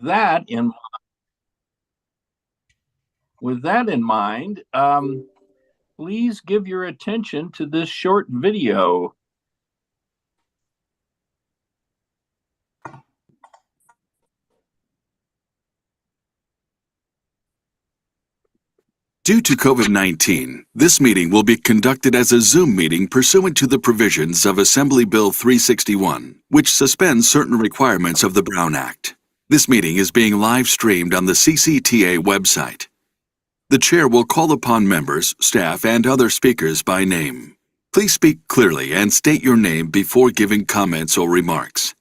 that in mind, please give your attention to this short video. Due to COVID-19, this meeting will be conducted as a Zoom meeting pursuant to the provisions of Assembly Bill 361, which suspends certain requirements of the Brown Act. This meeting is being live streamed on the CCTA website. The chair will call upon members, staff, and other speakers by name. Please speak clearly and state your name before giving comments or remarks.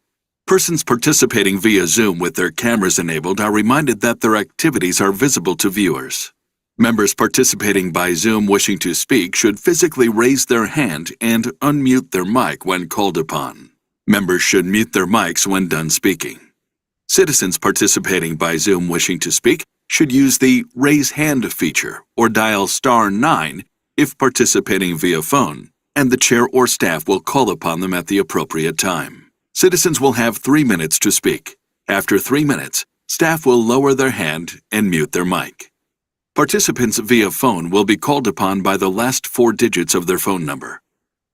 Persons participating via Zoom with their cameras enabled are reminded that their activities are visible to viewers. Members participating by Zoom wishing to speak should physically raise their hand and unmute their mic when called upon. Members should mute their mics when done speaking. Citizens participating by Zoom wishing to speak should use the Raise Hand feature or dial *9 if participating via phone, and the chair or staff will call upon them at the appropriate time. Citizens will have 3 minutes to speak. After 3 minutes, staff will lower their hand and mute their mic. Participants via phone will be called upon by the last 4 digits of their phone number.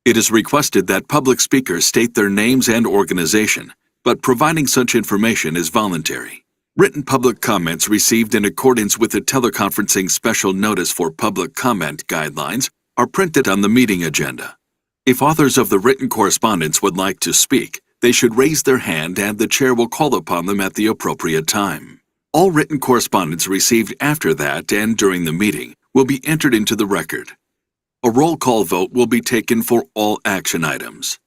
It is requested that public speakers state their names and organization, but providing such information is voluntary. Written public comments received in accordance with the teleconferencing special notice for public comment guidelines are printed on the meeting agenda. If authors of the written correspondence would like to speak, they should raise their hand and the chair will call upon them at the appropriate time. All written correspondence received after that and during the meeting will be entered into the record. A roll call vote will be taken for all action items.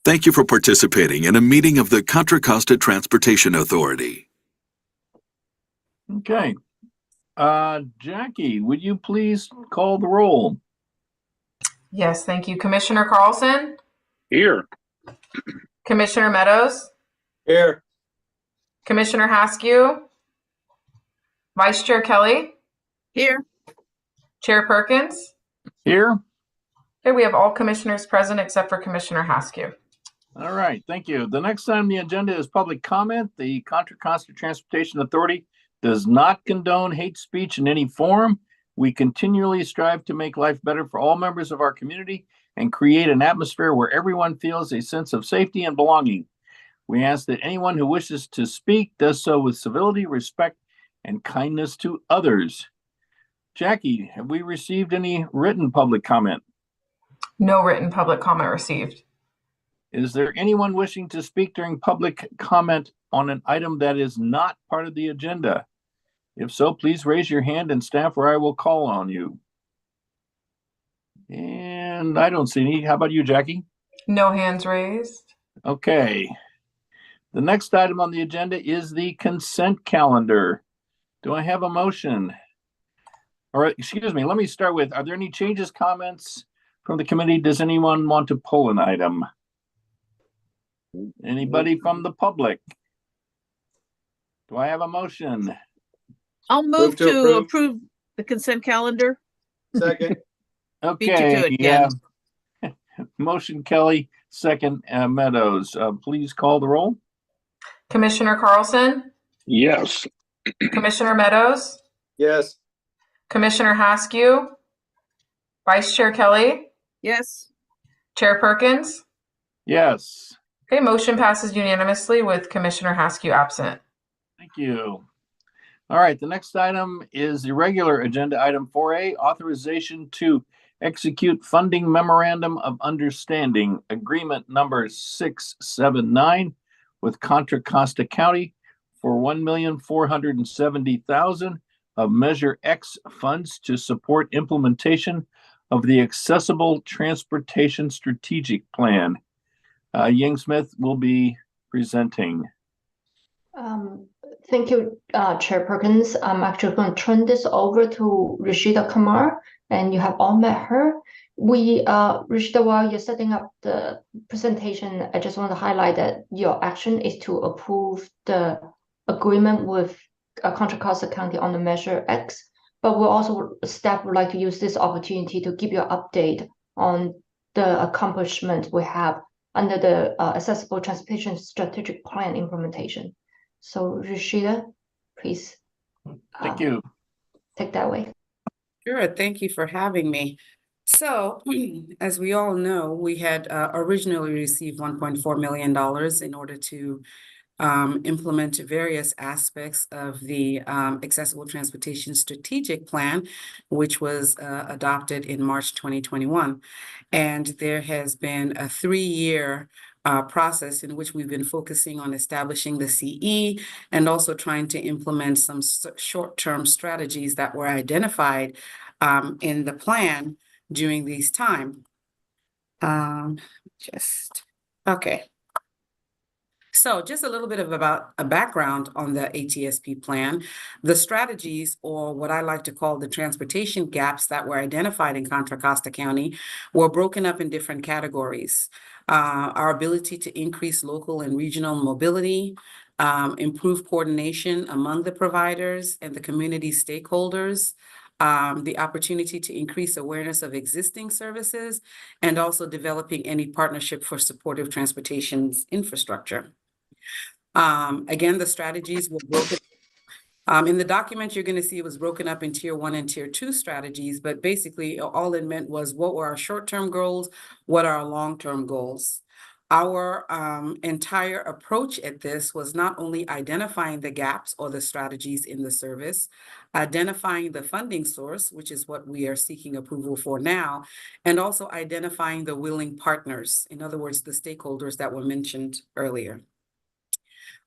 Thank you for participating in a meeting of the Contra Costa Transportation Authority. Okay. Jackie, would you please call the roll? Yes, thank you. Commissioner Carlson? Here. Commissioner Meadows? Here. Commissioner Haskew? Vice Chair Kelly? Here. Chair Perkins? Here. Okay, we have all commissioners present except for Commissioner Haskew. All right, thank you. The next item on the agenda is public comment. The Contra Costa Transportation Authority does not condone hate speech in any form. We continually strive to make life better for all members of our community and create an atmosphere where everyone feels a sense of safety and belonging. We ask that anyone who wishes to speak does so with civility, respect, and kindness to others. Jackie, have we received any written public comment? No written public comment received. Is there anyone wishing to speak during public comment on an item that is not part of the agenda? If so, please raise your hand and staff or I will call on you. And I don't see any. How about you, Jackie? No hands raised. Okay. The next item on the agenda is the consent calendar. Do I have a motion? Or excuse me, let me start with, are there any changes, comments from the committee? Does anyone want to pull an item? Anybody from the public? Do I have a motion? I'll move to approve the consent calendar. Second. Beat you to it, Ken. Motion Kelly, second Meadows. Please call the roll. Commissioner Carlson? Yes. Commissioner Meadows? Yes. Commissioner Haskew? Vice Chair Kelly? Yes. Chair Perkins? Yes. Okay, motion passes unanimously with Commissioner Haskew absent. Thank you. All right, the next item is the regular agenda item 4A, authorization to execute funding memorandum of understanding, agreement number 679 with Contra Costa County for $1,470,000 of Measure X funds to support implementation of the Accessible Transportation Strategic Plan. Ying Smith will be presenting. Thank you, Chair Perkins. I'm actually going to turn this over to Rashida Kamar, and you have all met her. Rashida, while you're setting up the presentation, I just want to highlight that your action is to approve the agreement with Contra Costa County on the Measure X, but staff would like to use this opportunity to give you an update on the accomplishment we have under the Accessible Transportation Strategic Plan implementation. So Rashida, please Thank you. take that away. Sure, thank you for having me. So, as we all know, we had originally received $1.4 million in order to implement various aspects of the Accessible Transportation Strategic Plan, which was adopted in March 2021. And there has been a 3-year process in which we've been focusing on establishing the CE and also trying to implement some short-term strategies that were identified in the plan during these time. Okay. So just a little bit about a background on the ATSP plan. The strategies, or what I like to call the transportation gaps that were identified in Contra Costa County, were broken up in different categories. Our ability to increase local and regional mobility, improve coordination among the providers and the community stakeholders, the opportunity to increase awareness of existing services, and also developing any partnership for supportive transportation's infrastructure. Again, the strategies were broken. In the document, you're going to see it was broken up in Tier 1 and Tier 2 strategies, but basically all it meant was what were our short-term goals, what are our long-term goals. Our entire approach at this was not only identifying the gaps or the strategies in the service, identifying the funding source, which is what we are seeking approval for now, and also identifying the willing partners, in other words, the stakeholders that were mentioned earlier.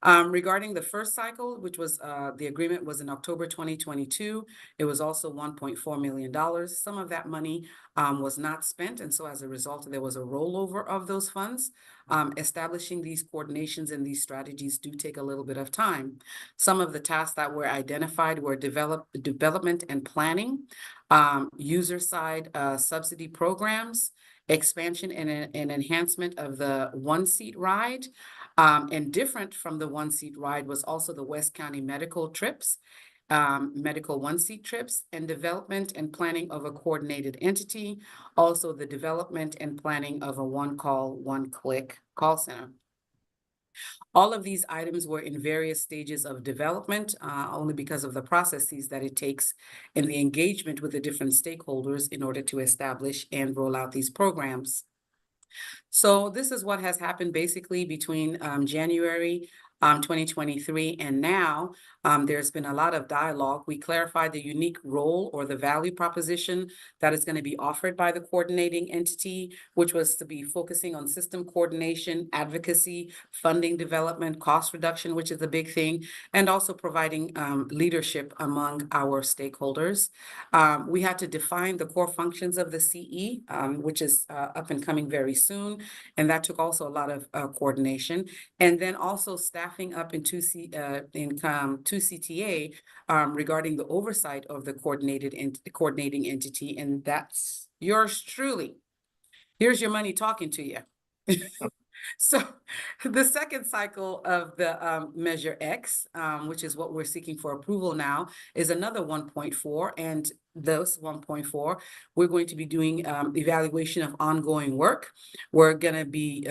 Regarding the first cycle, which was the agreement was in October 2022, it was also $1.4 million. Some of that money was not spent, and so as a result, there was a rollover of those funds. Establishing these coordinations and these strategies do take a little bit of time. Some of the tasks that were identified were development and planning, user side subsidy programs, expansion and enhancement of the one-seat ride. And different from the one-seat ride was also the West County medical trips, medical one-seat trips, and development and planning of a coordinated entity, also the development and planning of a one-call, one-click call center. All of these items were in various stages of development, only because of the processes that it takes and the engagement with the different stakeholders in order to establish and roll out these programs. So this is what has happened basically between January 2023 and now. There's been a lot of dialogue. We clarified the unique role or the value proposition that is going to be offered by the coordinating entity, which was to be focusing on system coordination, advocacy, funding development, cost reduction, which is a big thing, and also providing leadership among our stakeholders. We had to define the core functions of the CE, which is up and coming very soon, and that took also a lot of coordination. And then also staffing up in 2 CTA regarding the oversight of the coordinating entity, and that's yours truly. Here's your money talking to you. So the second cycle of the Measure X, which is what we're seeking for approval now, is another 1.4, and those 1.4, we're going to be doing evaluation of ongoing work. We're going to be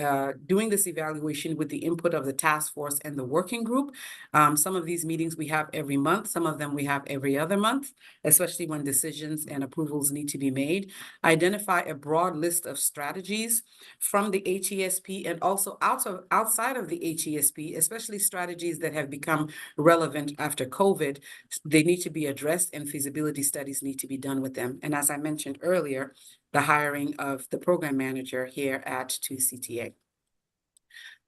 doing this evaluation with the input of the task force and the working group. Some of these meetings we have every month, some of them we have every other month, especially when decisions and approvals need to be made. Identify a broad list of strategies from the HESP and also outside of the HESP, especially strategies that have become relevant after COVID. They need to be addressed and feasibility studies need to be done with them. And as I mentioned earlier, the hiring of the program manager here at 2CTA.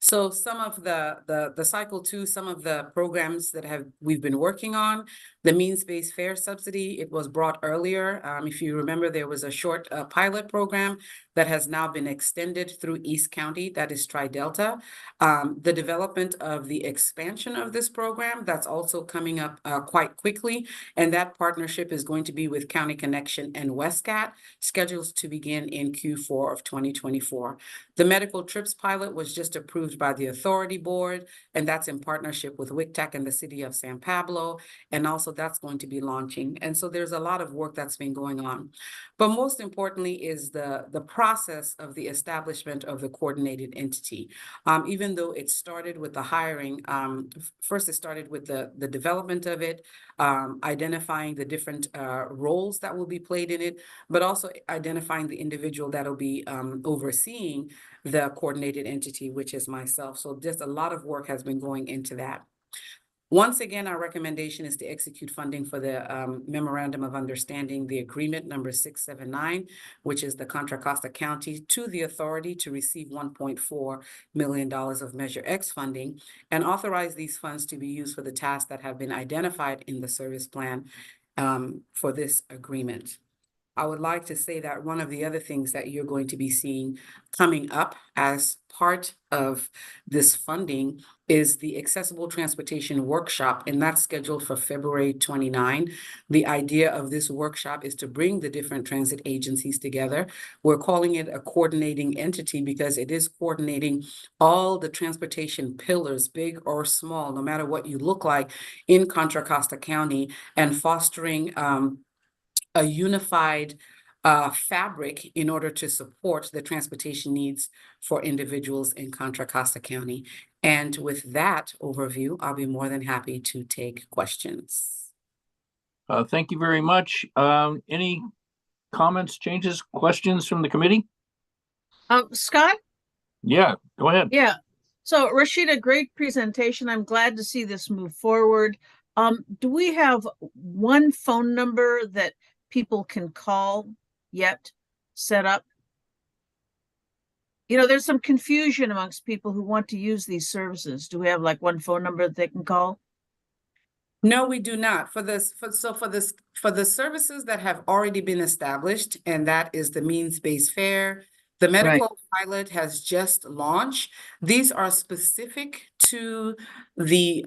So some of the cycle 2, some of the programs that we've been working on, the means-based fare subsidy, it was brought earlier. If you remember, there was a short pilot program that has now been extended through East County, that is Tri-Delta. The development of the expansion of this program, that's also coming up quite quickly. And that partnership is going to be with County Connection and WestCat, scheduled to begin in Q4 of 2024. The medical trips pilot was just approved approved by the Authority Board, and that's in partnership with WICTAC and the City of San Pablo. And also that's going to be launching. And so there's a lot of work that's been going on. But most importantly is the process of the establishment of the coordinated entity. Even though it started with the hiring, first it started with the development of it, identifying the different roles that will be played in it, but also identifying the individual that'll be overseeing the coordinated entity, which is myself. So just a lot of work has been going into that. Once again, our recommendation is to execute funding for the Memorandum of Understanding, the agreement number 679, which is the Contra Costa County to the authority to receive $1.4 million of Measure X funding and authorize these funds to be used for the tasks that have been identified in the service plan for this agreement. I would like to say that one of the other things that you're going to be seeing coming up as part of this funding is the Accessible Transportation Workshop, and that's scheduled for February 29. The idea of this workshop is to bring the different transit agencies together. We're calling it a coordinating entity because it is coordinating all the transportation pillars, big or small, no matter what you look like in Contra Costa County, and fostering a unified fabric in order to support the transportation needs for individuals in Contra Costa County. And with that overview, I'll be more than happy to take questions. Thank you very much. Any comments, changes, questions from the committee? Scott? Yeah, go ahead. Yeah. So Rashida, great presentation. I'm glad to see this move forward. Do we have one phone number that people can call yet set up? You know, there's some confusion amongst people who want to use these services. Do we have like one phone number that they can call? No, we do not. For the services that have already been established, and that is the means-based fare, the medical pilot has just launched. These are specific to the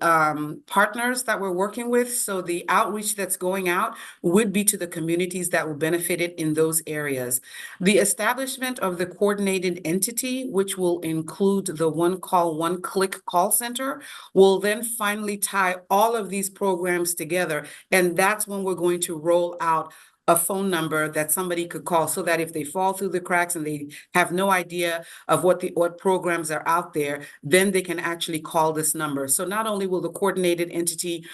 partners that we're working with. So the outreach that's going out would be to the communities that will benefit it in those areas. The establishment of the coordinated entity, which will include the one call, one click call center, will then finally tie all of these programs together. And that's when we're going to roll out a phone number that somebody could call, so that if they fall through the cracks and they have no idea of what programs are out there, then they can actually call this number. So not only will the coordinated entity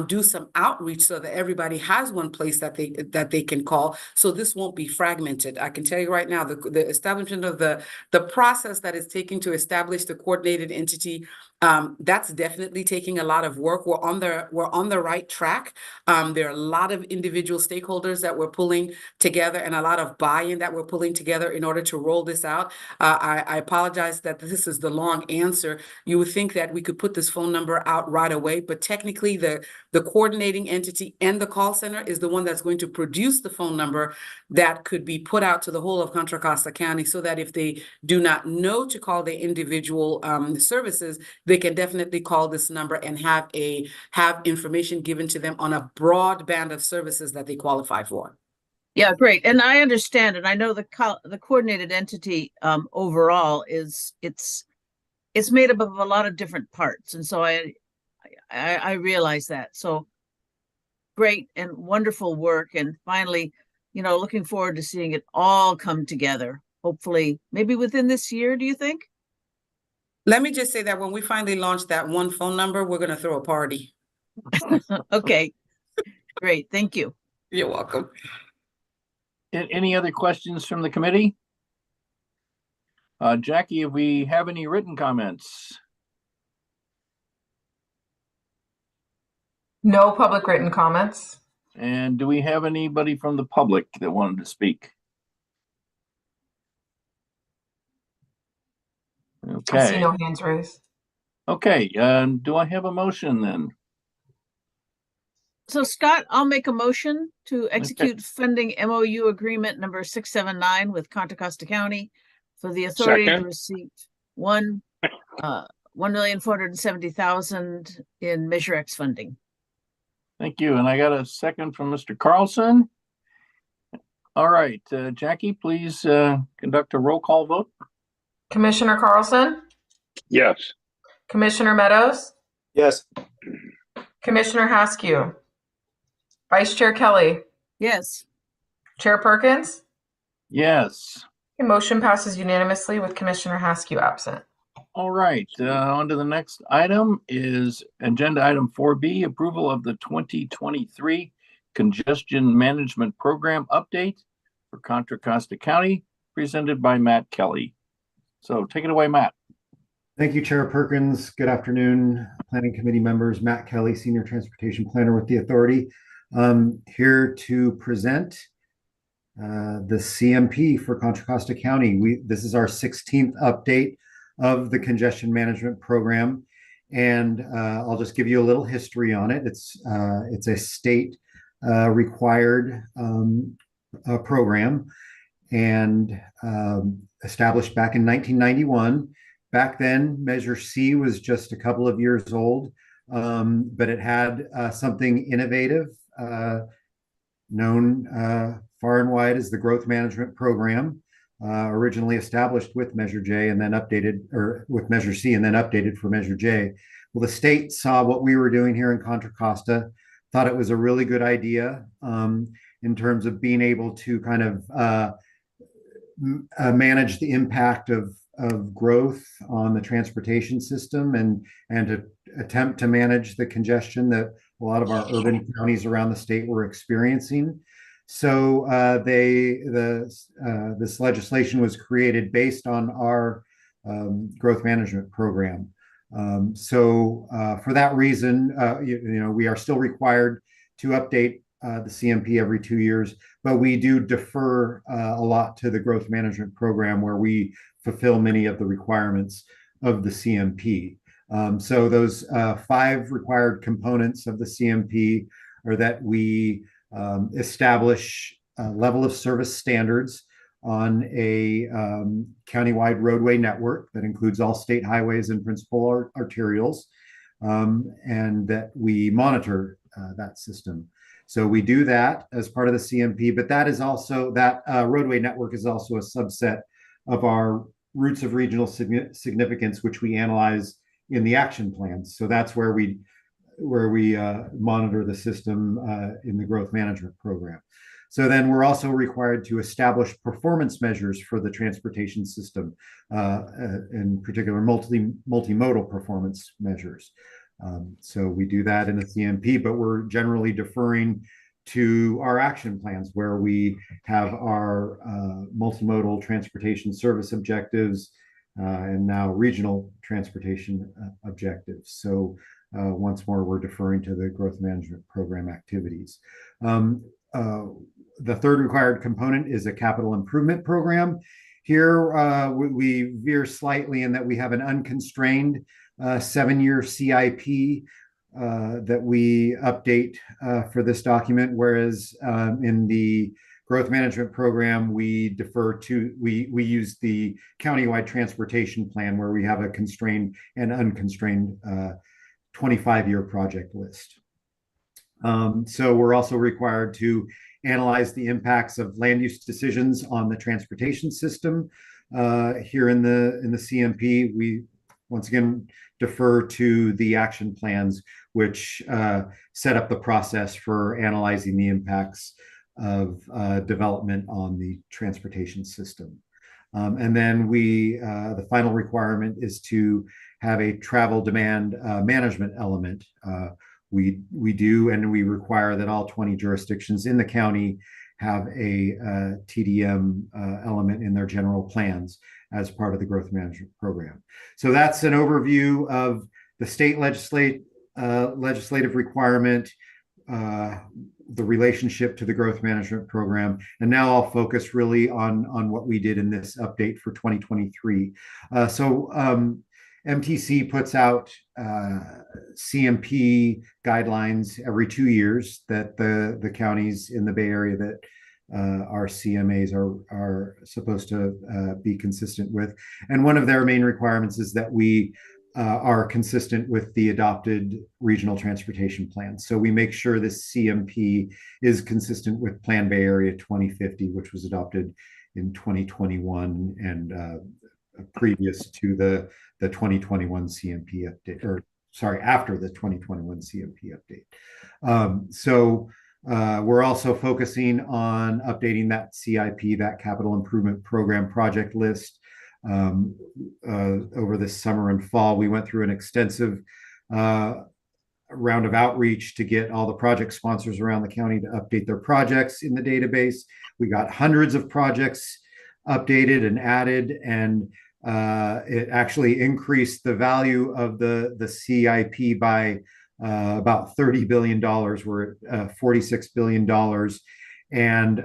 do some outreach so that everybody has one place that they can call, so this won't be fragmented. I can tell you right now, the establishment of the process that is taking to establish the coordinated entity, that's definitely taking a lot of work. We're on the right track. There are a lot of individual stakeholders that we're pulling together and a lot of buy-in that we're pulling together in order to roll this out. I apologize that this is the long answer. You would think that we could put this phone number out right away, but technically the coordinating entity and the call center is the one that's going to produce the phone number that could be put out to the whole of Contra Costa County, so that if they do not know to call the individual services, they can definitely call this number and have information given to them on a broad band of services that they qualify for. Yeah, great. And I understand, and I know the coordinated entity overall it's made up of a lot of different parts, and so I realize that. So great and wonderful work, and finally, you know, looking forward to seeing it all come together. Hopefully, maybe within this year. Do you think? Let me just say that when we finally launch that one phone number, we're going to throw a party. Okay, great. Thank you. You're welcome. Any other questions from the committee? Jackie, if we have any written comments? No public written comments. And do we have anybody from the public that wanted to speak? I see Okay. no hands raised. Okay, do I have a motion then? So Scott, I'll make a motion to execute funding MOU agreement number 679 with Contra Costa County for the authority to Second. receive $1,470,000 in Measure X funding. Thank you. And I got a second from Mr. Carlson. All right, Jackie, please conduct a roll call vote. Commissioner Carlson, Yes. Commissioner Meadows, Yes. Commissioner Haskew, Vice Chair Kelly, Yes. Chair Perkins. Yes. The motion passes unanimously with Commissioner Haskew absent. All right, on to the next item is agenda item 4B, approval of the 2023 Congestion Management Program update for Contra Costa County, presented by Matt Kelly. So take it away, Matt. Thank you, Chair Perkins. Good afternoon, Planning Committee members. Matt Kelly, Senior Transportation Planner with the Authority. Here to present the CMP for Contra Costa County. This is our 16th update of the Congestion Management Program. And I'll just give you a little history on it. It's a state required program and established back in 1991. Back then, Measure C was just a couple of years old, but it had something innovative known far and wide as the Growth Management Program, originally established with Measure J and then updated, or with Measure C and then updated for Measure J. Well, the state saw what we were doing here in Contra Costa, thought it was a really good idea in terms of being able to kind of manage the impact of growth on the transportation system and to attempt to manage the congestion that a lot of our urban counties around the state were experiencing. So this legislation was created based on our growth management program. For that reason, we are still required to update the CMP every 2 years, but we do defer a lot to the growth management program where we fulfill many of the requirements of the CMP. So those 5 required components of the CMP are that we establish a level of service standards on a countywide roadway network that includes all state highways and principal arterials, and that we monitor that system. So we do that as part of the CMP, but that is also, that roadway network is also a subset of our routes of regional significance, which we analyze in the action plans. So that's where we monitor the system in the growth management program. So then we're also required to establish performance measures for the transportation system, in particular multimodal performance measures. So we do that in the CMP, but we're generally deferring to our action plans where we have our multimodal transportation service objectives and now regional transportation objectives. So once more, we're deferring to the growth management program activities. The third required component is a capital improvement program. Here, we veer slightly in that we have an unconstrained 7-year CIP that we update for this document, whereas in the growth management program, we use the countywide transportation plan where we have a constrained and unconstrained 25-year project list. So we're also required to analyze the impacts of land use decisions on the transportation system. Here in the CMP, we once again defer to the action plans, which set up the process for analyzing the impacts of development on the transportation system. And then the final requirement is to have a travel demand management element. We do, and we require that all 20 jurisdictions in the county have a TDM element in their general plans as part of the growth management program. So that's an overview of the state legislative requirement, the relationship to the growth management program. And now I'll focus really on what we did in this update for 2023. MTC puts out CMP guidelines every 2 years that the counties in the Bay Area that our CMAs are supposed to be consistent with. And one of their main requirements is that we are consistent with the adopted regional transportation plans. So we make sure this CMP is consistent with Plan Bay Area 2050, which was adopted in 2021 and previous to the the 2021 CMP update, or sorry, after the 2021 CMP update. We're also focusing on updating that CIP, that capital improvement program project list. Over this summer and fall, we went through an extensive round of outreach to get all the project sponsors around the county to update their projects in the database. We got hundreds of projects updated and added, and it actually increased the value of the CIP by about $30 billion. We're at $46 billion. And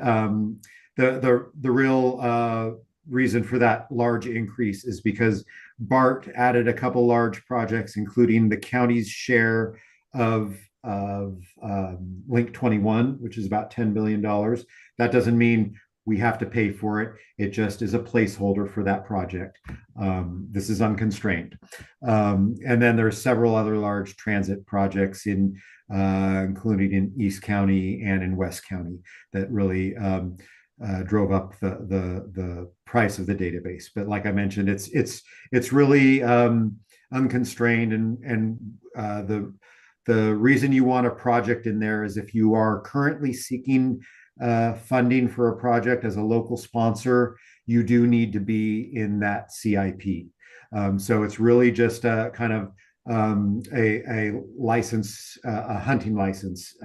the real reason for that large increase is because BART added a couple large projects, including the county's share of Link 21, which is about $10 billion. That doesn't mean we have to pay for it. It just is a placeholder for that project. This is unconstrained. And then there's several other large transit projects including in East County and in West County that really drove up the price of the database. But like I mentioned, it's really unconstrained, and the reason you want a project in there is if you are currently seeking funding for a project as a local sponsor, you do need to be in that CIP. So it's really just a kind of a license, a hunting license.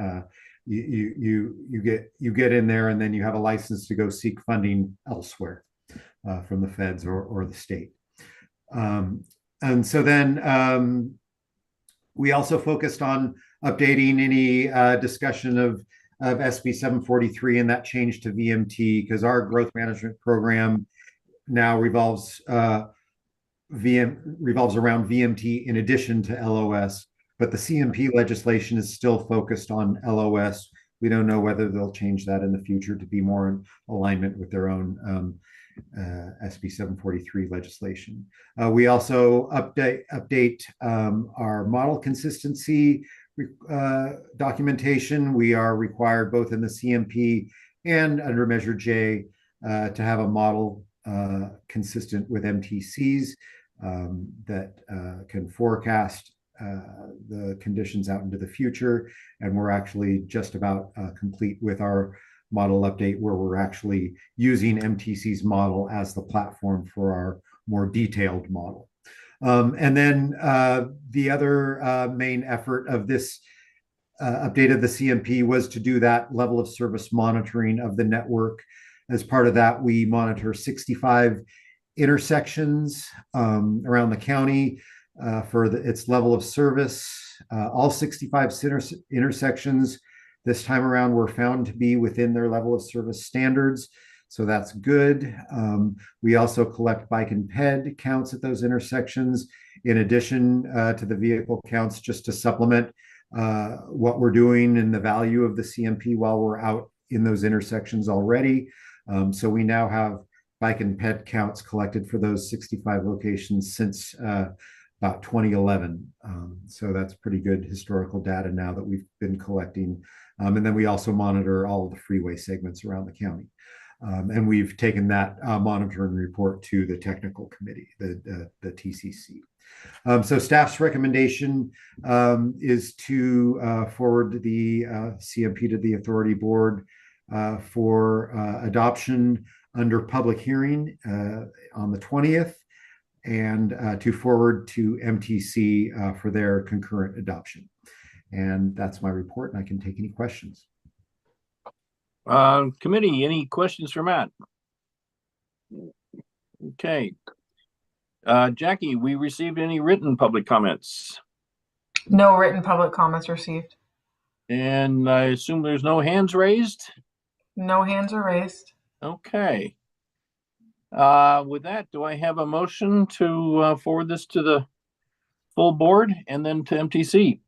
You get in there, and then you have a license to go seek funding elsewhere from the feds or the state. And so then we also focused on updating any discussion of SB 743 and that change to VMT, because our growth management program now revolves around VMT in addition to LOS. But the CMP legislation is still focused on LOS. We don't know whether they'll change that in the future to be more in alignment with their own SB 743 legislation. We also update our model consistency documentation. We are required both in the CMP and under Measure J to have a model consistent with MTCs that can forecast the conditions out into the future. And we're actually just about complete with our model update, where we're actually using MTC's model as the platform for our more detailed model. And then the other main effort of this update of the CMP was to do that level of service monitoring of the network. As part of that, we monitor 65 intersections around the county for its level of service. All 65 intersections this time around were found to be within their level of service standards. So that's good. We also collect bike and ped counts at those intersections, in addition to the vehicle counts, just to supplement what we're doing and the value of the CMP while we're out in those intersections already. So we now have bike and ped counts collected for those 65 locations since about 2011. So that's pretty good historical data now that we've been collecting. And then we also monitor all of the freeway segments around the county. And we've taken that monitor and report to the technical committee, the TCC. So staff's recommendation is to forward the CMP to the authority board for adoption under public hearing on the 20th, and to forward to MTC for their concurrent adoption. And that's my report, and I can take any questions. Committee, any questions for Matt? Okay. Jackie, we received any written public comments? No written public comments received. And I assume there's no hands raised? No hands are raised. Okay. With that, do I have a motion to forward this to the full board and then to MTC?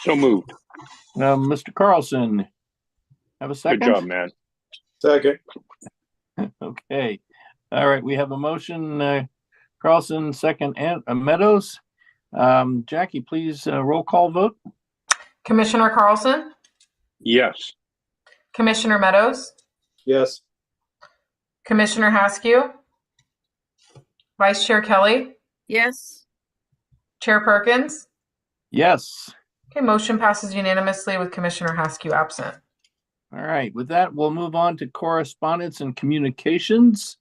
So moved. Mr. Carlson, have a second? Good job, man. Second. Okay. All right. We have a motion, Carlson, second, and Meadows. Jackie, please roll call vote. Commissioner Carlson, Yes. Commissioner Meadows, Yes. Commissioner Haskew, Vice Chair Kelly, Yes. Chair Perkins. Yes. Okay, motion passes unanimously with Commissioner Haskew absent. All right, with that, we'll move on to correspondence and communications.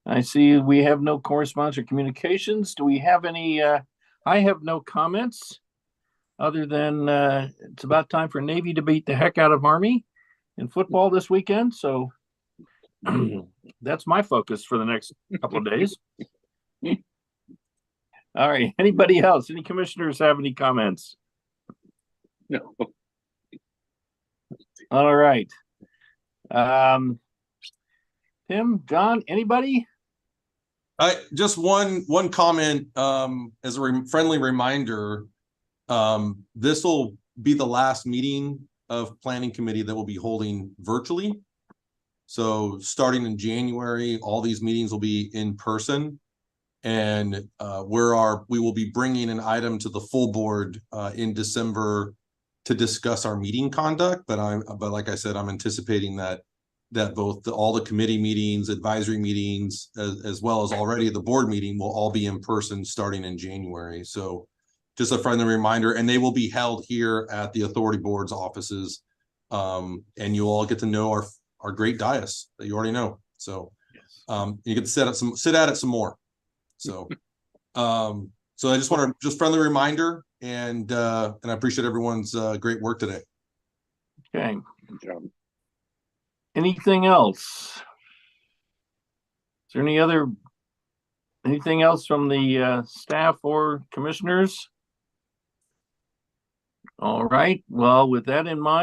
I see we have no correspondence or communications. Do we have any? I have no comments other than it's about time for Navy to beat the heck out of Army in football this weekend. So that's my focus for the next couple of days. All right, anybody else? Any commissioners have any comments? No. All right. Tim, John, anybody? Just one comment as a friendly reminder. This will be the last meeting of Planning Committee that we'll be holding virtually. So starting in January, all these meetings will be in person, and we will be bringing an item to the full board in December to discuss our meeting conduct. But like I said, I'm anticipating that both all the committee meetings, advisory meetings, as well as already the board meeting will all be in person starting in January. So just a friendly reminder, and they will be held here at the authority board's offices. And you'll all get to know our great dais that you already know. So you get to sit at it some more. So so I just want to friendly reminder, and I appreciate everyone's great work today. Okay. Good job. Anything else? Is there anything else from the staff or commissioners? All right. Well, with that in mind,